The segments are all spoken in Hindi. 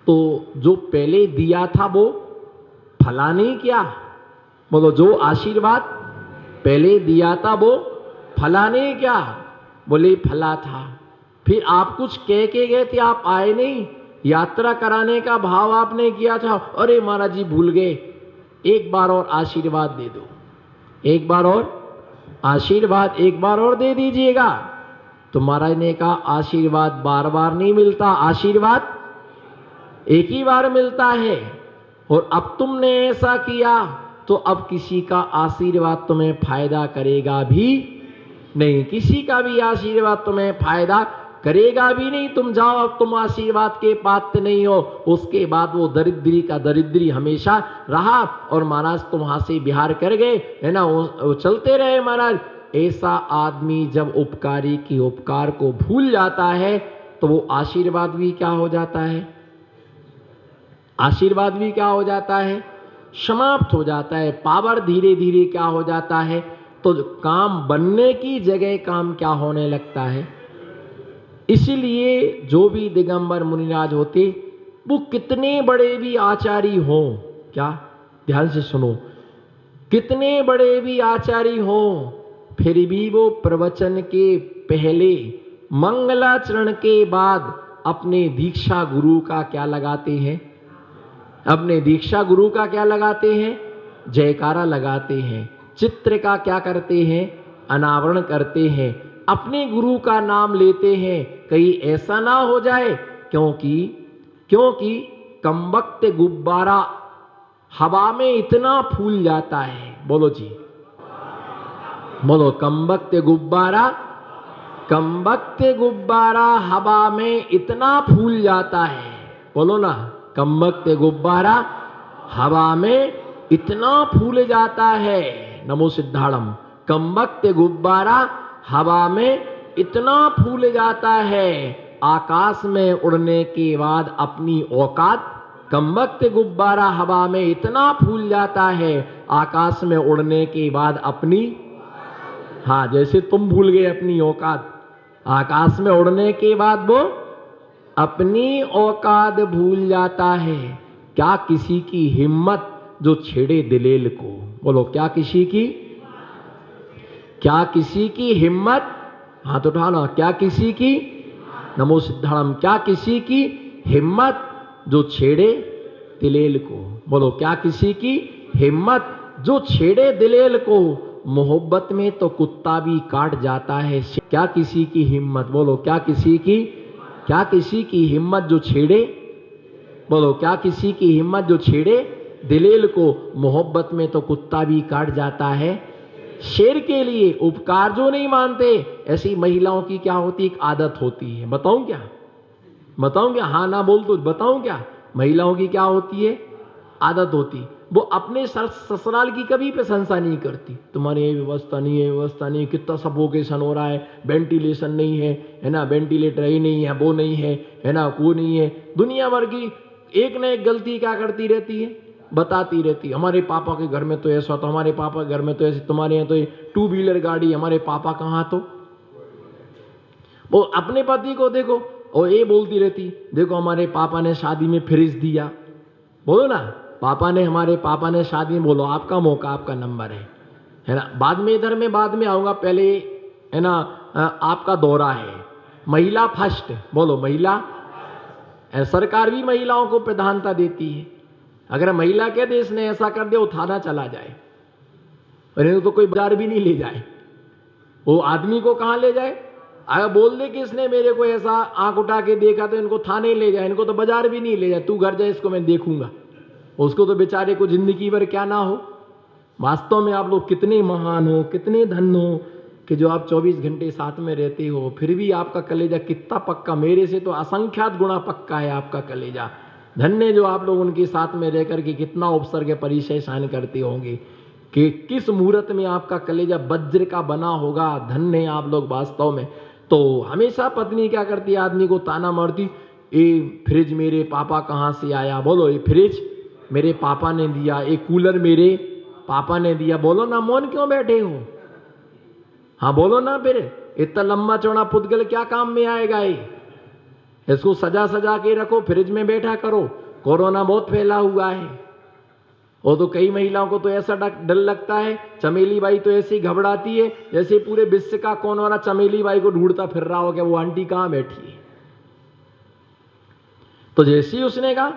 तो जो पहले दिया था वो फला नहीं क्या? बोलो, जो आशीर्वाद पहले दिया था वो फला नहीं क्या? बोले फला था। फिर आप कुछ कह के गए थे, आप आए नहीं, यात्रा कराने का भाव आपने किया था, अरे महाराज जी भूल गए, एक बार और आशीर्वाद दे दो, एक बार और आशीर्वाद एक बार और दे दीजिएगा। तो महाराज ने कहा आशीर्वाद बार बार नहीं मिलता, आशीर्वाद एक ही बार मिलता है। और अब तुमने ऐसा किया तो अब किसी का आशीर्वाद तुम्हें फायदा करेगा भी नहीं, किसी का भी आशीर्वाद तुम्हें फायदा करेगा भी नहीं। तुम जाओ, अब तुम आशीर्वाद के पात्र नहीं हो। उसके बाद वो दरिद्री का दरिद्री हमेशा रहा और महाराज तुम वहां से बिहार कर गए, है ना, वो चलते रहे महाराज। ऐसा आदमी जब उपकारी की उपकार को भूल जाता है तो वो आशीर्वाद भी क्या हो जाता है? आशीर्वाद भी क्या हो जाता है? समाप्त हो जाता है। पावर धीरे धीरे क्या हो जाता है? तो काम बनने की जगह काम क्या होने लगता है? इसीलिए जो भी दिगंबर मुनिराज होते वो कितने बड़े भी आचार्य हों, क्या ध्यान से सुनो, कितने बड़े भी आचार्य हों, फिर भी वो प्रवचन के पहले मंगलाचरण के बाद अपने दीक्षा गुरु का क्या लगाते हैं? अपने दीक्षा गुरु का क्या लगाते हैं? जयकारा लगाते हैं। चित्र का क्या करते हैं? अनावरण करते हैं। अपने गुरु का नाम लेते हैं, कहीं ऐसा ना हो जाए, क्योंकि कमबख्त गुब्बारा हवा में इतना फूल जाता है। बोलो जी, बोलो, कमबख्त गुब्बारा हवा में इतना फूल जाता है। बोलो ना, कमबख्त गुब्बारा हवा में इतना फूल जाता है। नमो सिद्धाड़म। कमबख्त गुब्बारा हवा में इतना फूल जाता है, आकाश में उड़ने के बाद अपनी औकात। कमबख्त गुब्बारा हवा में इतना फूल जाता है, आकाश में उड़ने के बाद अपनी, हाँ, जैसे तुम भूल गए अपनी औकात, आकाश में उड़ने के बाद वो अपनी औकात भूल जाता है। क्या किसी की हिम्मत जो छेड़े दिलेल को? बोलो, क्या किसी की हिम्मत, हाथ उठाना, क्या किसी की, नमो सिद्धाड़म, क्या किसी की हिम्मत जो छेड़े दिलेल को? बोलो, क्या किसी की हिम्मत जो छेड़े दिलेल को? मोहब्बत में तो कुत्ता भी काट जाता है। क्या किसी की हिम्मत? बोलो, क्या किसी की हिम्मत जो छेड़े, बोलो, क्या किसी की हिम्मत जो छेड़े दिलेल को? मोहब्बत में तो कुत्ता भी काट जाता है शेर के लिए। उपकार जो नहीं मानते, ऐसी महिलाओं की क्या होती, एक आदत होती है। बताऊं क्या? हाँ ना बोल तो बताऊं क्या? महिलाओं की क्या होती है? आदत होती। वो अपने ससुराल की कभी प्रशंसा नहीं करती। तुम्हारी ये व्यवस्था नहीं है, व्यवस्था नहीं, कितना सफोकेशन हो रहा है, वेंटिलेशन नहीं है ना, वेंटिलेटर ही नहीं है, वो नहीं है ना, वो नहीं है। दुनिया भर की एक न एक गलती क्या करती रहती है? बताती रहती है। हमारे पापा के घर में तो ऐसा, तो हमारे पापा के घर में तो ऐसे, तुम्हारे यहाँ तो ये 2 व्हीलर गाड़ी, हमारे पापा कहाँ। तो वो अपने पति को देखो और ये बोलती रहती, देखो हमारे पापा ने शादी में फ्रिज दिया। बोलो ना, हमारे पापा ने शादी में, बोलो आपका मौका, आपका नंबर है ना। बाद में इधर में बाद में आऊंगा, पहले है ना आपका दौरा है। महिला फर्स्ट, बोलो महिला। सरकार भी महिलाओं को प्रधानता देती है। अगर महिला के देश ने ऐसा कर दिया, वो थाना चला जाए, और इनको तो कोई बाजार भी नहीं ले जाए। वो आदमी को कहां ले जाए? अगर बोल दे कि इसने मेरे को ऐसा आंख उठा के देखा, तो इनको थाने ले जाए, इनको तो बाजार भी नहीं ले जाए। तू घर जाए, इसको मैं देखूंगा। उसको तो बेचारे को जिंदगी भर क्या ना हो। वास्तव में आप लोग कितने महान हो, कितने धन्य हो कि जो आप 24 घंटे साथ में रहते हो, फिर भी आपका कलेजा कितना पक्का, मेरे से तो असंख्यात गुना पक्का है आपका कलेजा। धन्य जो आप लोग उनके साथ में रहकर के कितना उपसर्ग परिचय सहन करते होंगे, कि किस मुहूर्त में आपका कलेजा वज्र का बना होगा। धन्य आप लोग वास्तव में। तो हमेशा पत्नी क्या करती है? आदमी को ताना मारती, ये फ्रिज मेरे पापा कहाँ से आया? बोलो, ये फ्रिज मेरे पापा ने दिया, एक कूलर मेरे पापा ने दिया। बोलो ना, मौन क्यों बैठे हो? हाँ बोलो ना, फिर इतना लंबा चौड़ा पुद्गल क्या काम में आएगा? ये इसको सजा सजा के रखो, फ्रिज में बैठा करो। कोरोना बहुत फैला हुआ है। वो तो कई महिलाओं को तो ऐसा डर लगता है, चमेली बाई तो ऐसी घबराती है जैसे पूरे विश्व का कौन वाला चमेली बाई को ढूंढता फिर रहा हो कि वो आंटी कहां बैठी है। तो जैसे ही उसने कहा,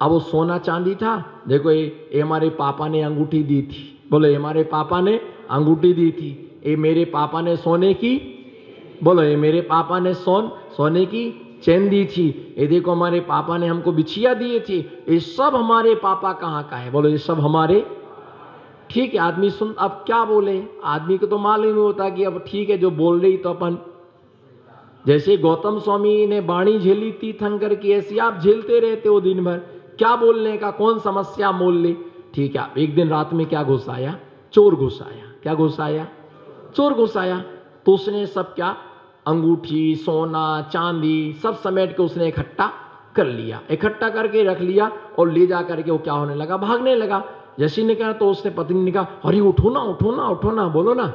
अब वो सोना चांदी था, देखो ये हमारे पापा ने अंगूठी दी थी, बोलो ये हमारे पापा ने अंगूठी दी थी, ये मेरे पापा ने सोने की, बोलो ये मेरे पापा ने सोने की चैन दी थी, ये देखो हमारे पापा ने हमको बिछिया दिए थे, ये सब हमारे पापा कहाँ का है, बोलो ये सब हमारे। ठीक है, आदमी सुन, अब क्या बोले, आदमी को तो मालूम नहीं होता कि अब ठीक है जो बोल रही तो अपन, जैसे गौतम स्वामी ने बाणी झेली थी थंकर की, ऐसी आप झेलते रहते हो दिन भर, क्या बोलने का, कौन समस्या मोल ले। ठीक है, एक दिन रात में क्या घुस आया, चोर घुस आया। क्या घुस आया, चोर घुस आया। तो उसने सब क्या, अंगूठी, सोना, चांदी सब समेट के उसने इकट्ठा कर लिया, इकट्ठा करके रख लिया और ले जा करके वो क्या होने लगा, भागने लगा। जैसे ने कहा तो उसने पत्नी ने कहा, अरे उठो ना उठो ना उठो ना, बोलो ना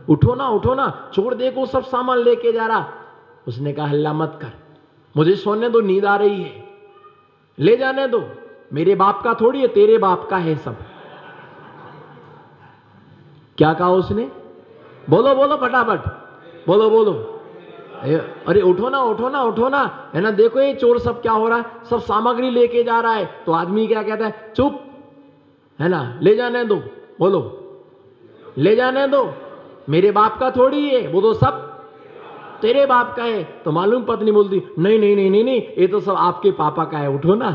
उठो ना उठो ना, चोर देखो सब सामान लेके जा रहा। उसने कहा हल्ला मत कर, मुझे सोने दो, नींद आ रही है, ले जाने दो, मेरे बाप का थोड़ी है, तेरे बाप का है सब। क्या कहा उसने, बोलो बोलो फटाफट, बोलो बोलो, अरे उठो ना उठो ना उठो ना, है ना, देखो ये चोर सब क्या हो रहा है, सब सामग्री लेके जा रहा है। तो आदमी क्या कहता है, चुप, है ना, ले जाने दो, बोलो ले जाने दो, मेरे बाप का थोड़ी है, वो तो सब तेरे बाप का है। तो मालूम पत्नी बोलती, नहीं नहीं नहीं नहीं नहीं, ये तो सब आपके पापा का है, उठो ना,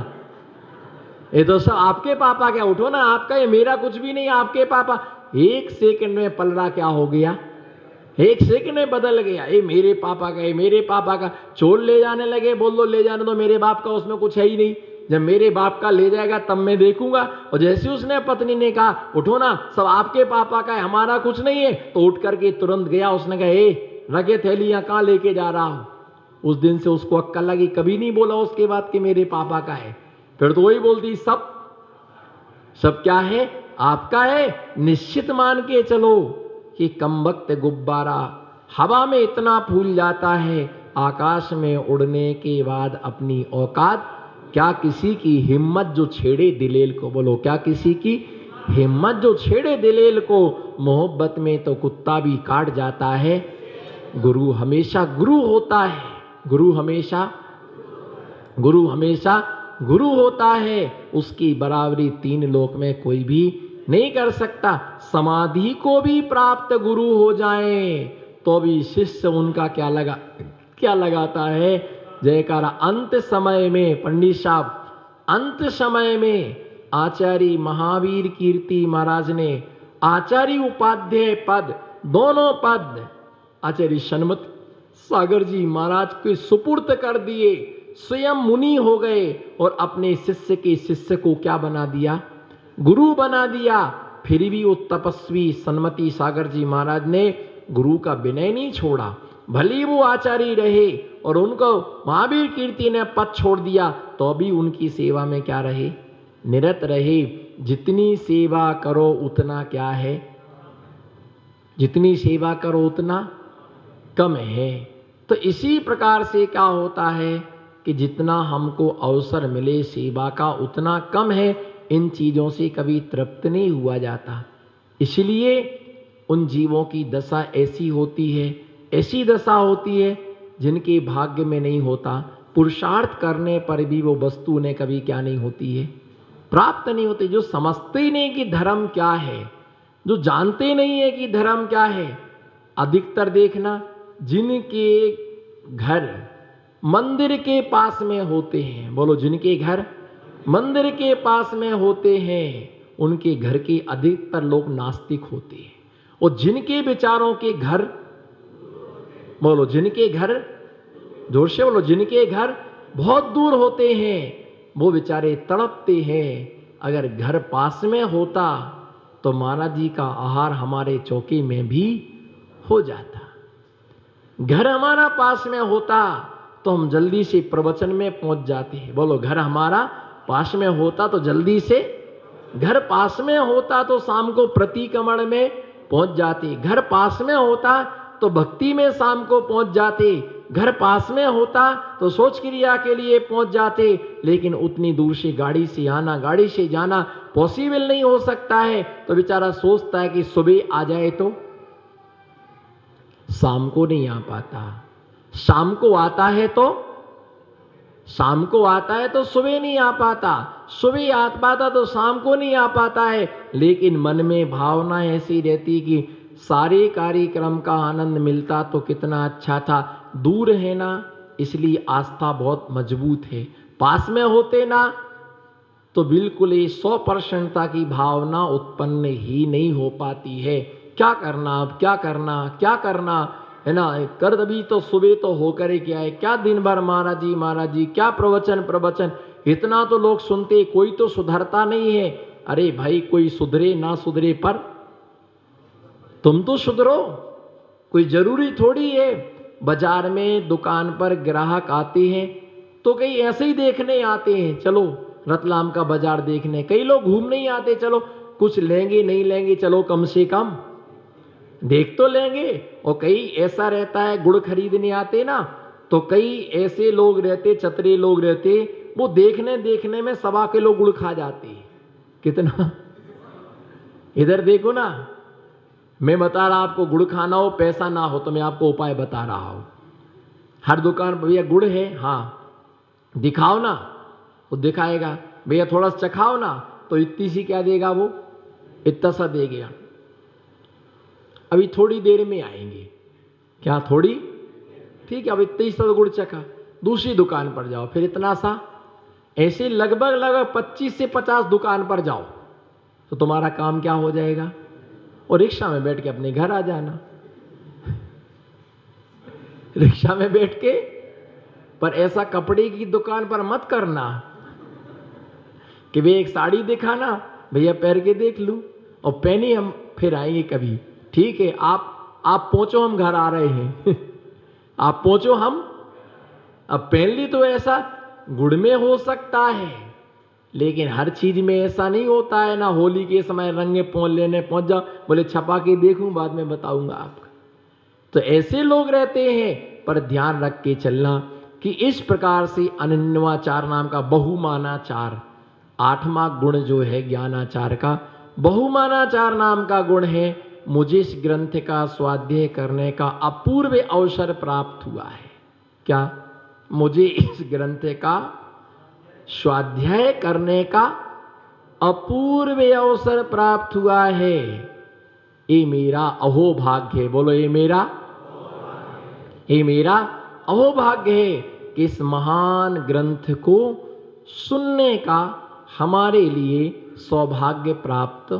ये तो सब आपके पापा का, उठो ना, आपका, ये मेरा कुछ भी नहीं, आपके पापा। एक सेकंड में पलड़ा क्या हो गया, एक सेकंड में बदल गया, ये मेरे पापा का, ये मेरे पापा का। चोर ले जाने लगे, बोल दो ले जाने दो, मेरे बाप का उसमें कुछ है ही नहीं, जब मेरे बाप का ले जाएगा तब मैं देखूंगा। और जैसे उसने पत्नी ने कहा उठो ना, सब आपके पापा का है, हमारा कुछ नहीं है, तो उठ करके तुरंत गया। उसने कहा, ए रखे थैलियां कहां लेके जा रहा हूं। उस दिन से उसको अक्कल लगी, कभी नहीं बोला उसके बाद कि मेरे पापा का है। फिर तो वही बोलती, सब सब क्या है, आपका है, निश्चित मान के चलो कि कमबख्त गुब्बारा हवा में इतना फूल जाता है, आकाश में उड़ने के बाद अपनी औकात, क्या किसी की हिम्मत जो छेड़े दिलेल को, बोलो क्या किसी की हिम्मत जो छेड़े दिलेल को, मोहब्बत में तो कुत्ता भी काट जाता है। गुरु हमेशा गुरु होता है, गुरु हमेशा गुरु होता है, उसकी बराबरी तीन लोक में कोई भी नहीं कर सकता। समाधि को भी प्राप्त गुरु हो जाए तो भी शिष्य उनका क्या लगाता है, जयकारा। अंत समय में पंडित साहब, अंत समय में आचार्य महावीर कीर्ति महाराज ने आचार्य उपाध्याय पद, दोनों पद आचार्य सन्मत सागर जी महाराज के सुपुर्द कर दिए, स्वयं मुनि हो गए और अपने शिष्य के शिष्य को क्या बना दिया, गुरु बना दिया। फिर भी वो तपस्वी सन्मति सागर जी महाराज ने गुरु का विनय नहीं छोड़ा, भले वो आचार्य रहे और उनको महावीर कीर्ति ने पद छोड़ दिया तो भी उनकी सेवा में क्या रहे, निरत रहे। जितनी सेवा करो उतना क्या है, जितनी सेवा करो उतना कम है। तो इसी प्रकार से क्या होता है कि जितना हमको अवसर मिले सेवा का उतना कम है, इन चीज़ों से कभी तृप्त नहीं हुआ जाता। इसलिए उन जीवों की दशा ऐसी होती है, ऐसी दशा होती है जिनके भाग्य में नहीं होता, पुरुषार्थ करने पर भी वो वस्तु उन्हें कभी क्या नहीं होती है, प्राप्त नहीं होती। जो समझते ही नहीं कि धर्म क्या है, जो जानते नहीं है कि धर्म क्या है, अधिकतर देखना जिनके घर मंदिर के पास में होते हैं, बोलो जिनके घर मंदिर के पास में होते हैं, उनके घर के अधिकतर लोग नास्तिक होते हैं। और जिनके विचारों के घर, बोलो जिनके घर, जोर से बोलो, जिनके घर बहुत दूर होते हैं वो बेचारे तड़पते हैं। अगर घर पास में होता तो महाराज जी का आहार हमारे चौकी में भी हो जाता। घर हमारा पास में होता तो हम जल्दी से प्रवचन में पहुंच जाते हैं। बोलो घर हमारा पास में होता तो जल्दी से, घर पास में होता तो शाम को प्रतिक्रमण में पहुंच जाते, घर पास में होता तो भक्ति में शाम को पहुंच जाते। घर पास में होता तो शौच क्रिया के लिए पहुंच जाते, लेकिन उतनी दूर से गाड़ी से आना, गाड़ी से जाना पॉसिबल नहीं हो सकता है। तो बेचारा सोचता है कि सुबह आ जाए तो शाम को नहीं आ पाता, शाम को आता है तो सुबह नहीं आ पाता, सुबह आ पाता तो शाम को नहीं आ पाता है। लेकिन मन में भावना ऐसी रहती कि सारे कार्यक्रम का आनंद मिलता तो कितना अच्छा था। दूर है ना, इसलिए आस्था बहुत मजबूत है। पास में होते ना तो बिल्कुल ही 100% की भावना उत्पन्न ही नहीं हो पाती है। क्या करना, अब क्या करना, क्या करना है ना, कर अभी तो सुबह तो होकर ही क्या है, क्या दिन भर महाराज जी क्या प्रवचन, इतना तो लोग सुनते, कोई तो सुधरता नहीं है। अरे भाई, कोई सुधरे ना सुधरे पर तुम तो सुधरो, कोई जरूरी थोड़ी है। बाजार में दुकान पर ग्राहक आते हैं तो कई ऐसे ही देखने आते हैं, चलो रतलाम का बाजार देखने, कई लोग घूमने ही आते, चलो कुछ लेंगे नहीं लेंगे, चलो कम से कम देख तो लेंगे। और कई ऐसा रहता है, गुड़ खरीदने आते ना तो कई ऐसे लोग रहते, चतरे लोग रहते, वो देखने में 1.25 किलो गुड़ खा जाते। कितना, इधर देखो ना, मैं बता रहा आपको, गुड़ खाना हो पैसा ना हो तो मैं आपको उपाय बता रहा हूं। हर दुकान पर भैया गुड़ है, हाँ दिखाओ ना, वो दिखाएगा। भैया थोड़ा सा चखाओ ना, तो इतनी सी क्या देगा, वो इतना सा देगा। अभी थोड़ी देर में आएंगे, क्या थोड़ी, ठीक है, अब इतनी सा गुड़ चखा, दूसरी दुकान पर जाओ, फिर इतना सा, ऐसे लगभग 25 से 50 दुकान पर जाओ तो तुम्हारा काम क्या हो जाएगा, और रिक्शा में बैठ के अपने घर आ जाना। रिक्शा में बैठ के, पर ऐसा कपड़े की दुकान पर मत करना कि भैया एक साड़ी दिखाना, भैया पहन के देख लूं और पहनी, हम फिर आएंगे कभी, ठीक है, आप पहुंचो, हम घर आ रहे हैं। आप पहुंचो, हम अब पहन ली। तो ऐसा गुड़ में हो सकता है, लेकिन हर चीज में ऐसा नहीं होता है ना। होली के समय रंगे पहुंच लेने पहुंच जाओ, बोले छपा के देखूं, बाद में बताऊंगा आपको। तो ऐसे लोग रहते हैं, पर ध्यान रख के चलना कि इस प्रकार से अनन्यवाचार नाम का बहुमानाचार, 8वां गुण जो है ज्ञानाचार का, बहुमानाचार नाम का गुण है। मुझे इस ग्रंथ का स्वाध्याय करने का अपूर्व अवसर प्राप्त हुआ है। क्या, मुझे इस ग्रंथ का स्वाध्याय करने का अपूर्व अवसर प्राप्त हुआ है। ये मेरा अहोभाग्य है, बोलो ये मेरा अहोभाग्य है कि इस महान ग्रंथ को सुनने का हमारे लिए सौभाग्य प्राप्त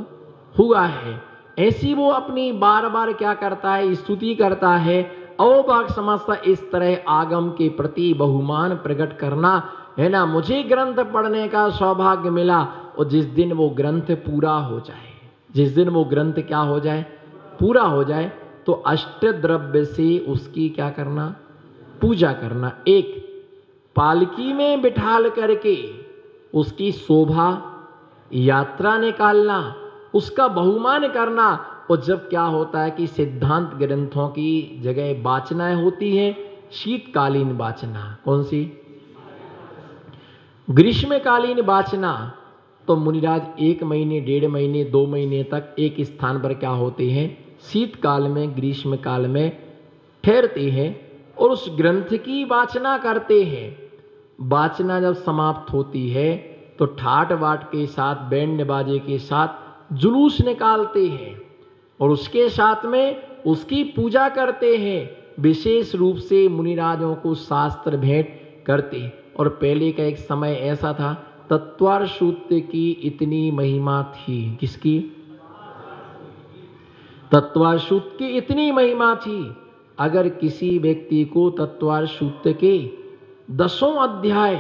हुआ है। ऐसी वो अपनी बार बार क्या करता है, स्तुति करता है। अहोभाग्य समझता इस तरह आगम के प्रति बहुमान प्रकट करना है ना। मुझे ग्रंथ पढ़ने का सौभाग्य मिला, और जिस दिन वो ग्रंथ पूरा हो जाए, जिस दिन वो ग्रंथ क्या हो जाए, पूरा हो जाए, तो अष्टद्रव्य से उसकी क्या करना, पूजा करना। एक, पालकी में बिठाल करके उसकी शोभा यात्रा निकालना, उसका बहुमान करना। और जब क्या होता है कि सिद्धांत ग्रंथों की जगह वाचनाएं होती हैं, शीतकालीन वाचना, कौन सी, ग्रीष्मकालीन वाचना, तो मुनिराज 1 महीने 1.5 महीने 2 महीने तक एक स्थान पर क्या होते हैं, शीतकाल में ग्रीष्म काल में ठहरते हैं और उस ग्रंथ की वाचना करते हैं। वाचना जब समाप्त होती है तो ठाट बाट के साथ, बैंड बाजे के साथ जुलूस निकालते हैं और उसके साथ में उसकी पूजा करते हैं। विशेष रूप से मुनिराजों को शास्त्र भेंट करते। और पहले का एक समय ऐसा था, तत्वार सूत्र की इतनी महिमा थी, किसकी, तत्वार सूत्र की इतनी महिमा थी। अगर किसी व्यक्ति को तत्वार सूत्र के 10 अध्याय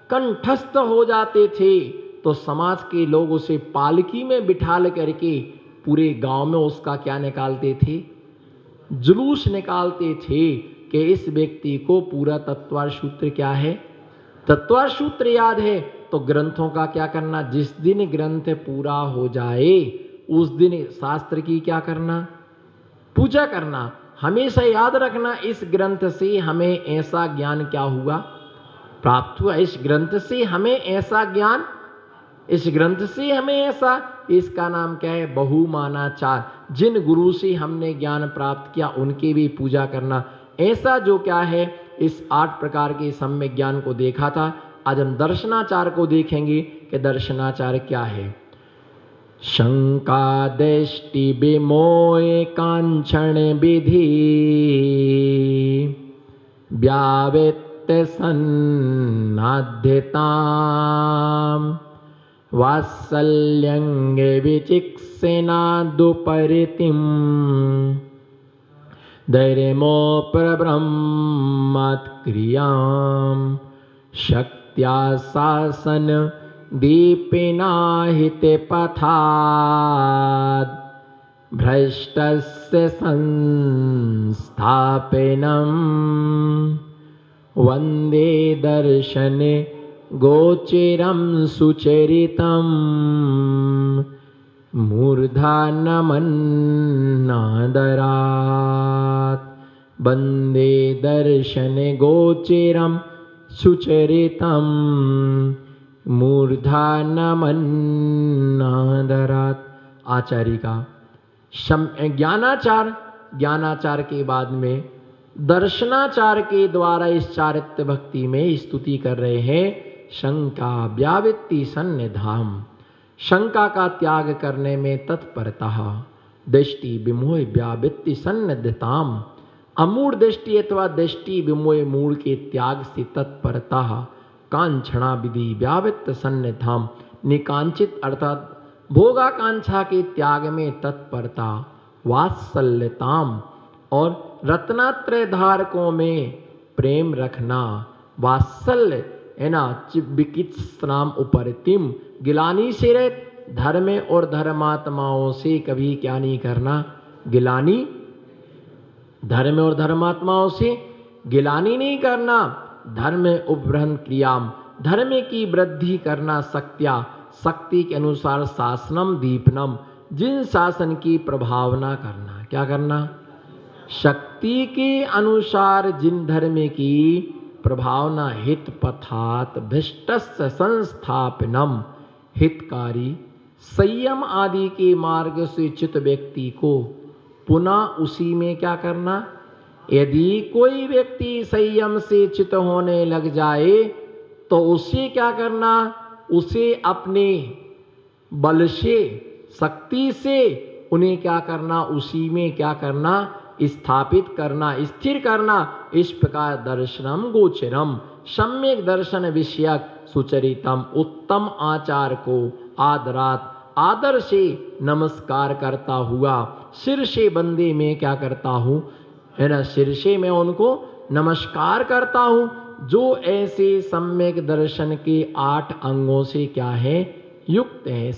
कंठस्थ हो जाते थे तो समाज के लोग उसे पालकी में बिठाल करके पूरे गांव में उसका क्या निकालते थे, जुलूस निकालते थे कि इस व्यक्ति को पूरा तत्वार सूत्र क्या है, तत्वार सूत्र याद है। तो ग्रंथों का क्या करना, जिस दिन ग्रंथ पूरा हो जाए उस दिन शास्त्र की क्या करना, पूजा करना। हमेशा याद रखना, इस ग्रंथ से हमें ऐसा ज्ञान क्या हुआ, प्राप्त हुआ। इस ग्रंथ से हमें ऐसा ज्ञान, इस ग्रंथ से हमें ऐसा, इसका नाम क्या है, बहुमानाचार। जिन गुरु से हमने ज्ञान प्राप्त किया उनकी भी पूजा करना। ऐसा जो क्या है, इस 8 प्रकार के सम्यक ज्ञान को देखा था। आज हम दर्शनाचार को देखेंगे कि दर्शनाचार क्या है। शंका दृष्टि विमोह कांक्षण विधि व्यावृत्त सन्नाध्यताम् वात्सल्यंग विचिक्सेना दुपरितिम दैर्यमोपब्रह्मत्क्रियां शक्त्या शासन दीपिना हिते पथाद भ्रष्टस्य संस्थापनम वंदे दर्शन गोचरं सुचरितं मूर्धन्यमन्नादरात् वंदे दर्शन गोचरं सुचरितं मूर्धन्यमन्नादरात्। आचार्य का ज्ञानाचार, ज्ञानाचार के बाद में दर्शनाचार के द्वारा इस चारित्र भक्ति में स्तुति कर रहे हैं। शंका व्यावृत्ति सन्निधाम, शंका का त्याग करने में तत्परता, दृष्टि विमोह व्यावृत्ति सन्निधताम, अमूढ़ दृष्टि अथवा दृष्टि विमोह मूढ़ के त्याग से तत्परता, कांक्षणा विधि व्यावृत्त सन्निधाम, निकांचित अर्थात भोगाकांक्षा के त्याग में तत्परता, वात्सल्यताम और रत्नात्रय धारकों में प्रेम रखना, वात्सल्य है ना, चिकित्साम उपरतिम, गिलानी से रहित, धर्म और धर्मात्माओं से कभी क्या नहीं करना, गिलानी, धर्म और धर्मात्माओं से गिलानी नहीं करना। धर्म उपबृहन क्रियाम, धर्म की वृद्धि करना, शक्त्या शक्ति के अनुसार शासनम दीपनम, जिन शासन की प्रभावना करना, क्या करना, शक्ति के अनुसार जिन धर्म की प्रभावना, हित पथात भ्रष्टस्य संस्थापनम, हितकारी संयम आदि के मार्ग से चित व्यक्ति को पुनः उसी में क्या करना। यदि कोई व्यक्ति संयम से चित होने लग जाए तो उसे क्या करना, उसे अपने बल से, शक्ति से उन्हें क्या करना, उसी में क्या करना, स्थापित करना, स्थिर करना। इस प्रकार दर्शनम गोचरम, सम्यक दर्शन विषयक सुचरितम, उत्तम आचार को आदरात, आदर से नमस्कार करता हुआ, सिर से बंदे में क्या करता हूँ, है ना, सिर से मैं उनको नमस्कार करता हूँ, जो ऐसे सम्यक दर्शन के 8 अंगों से क्या है, युक्त है।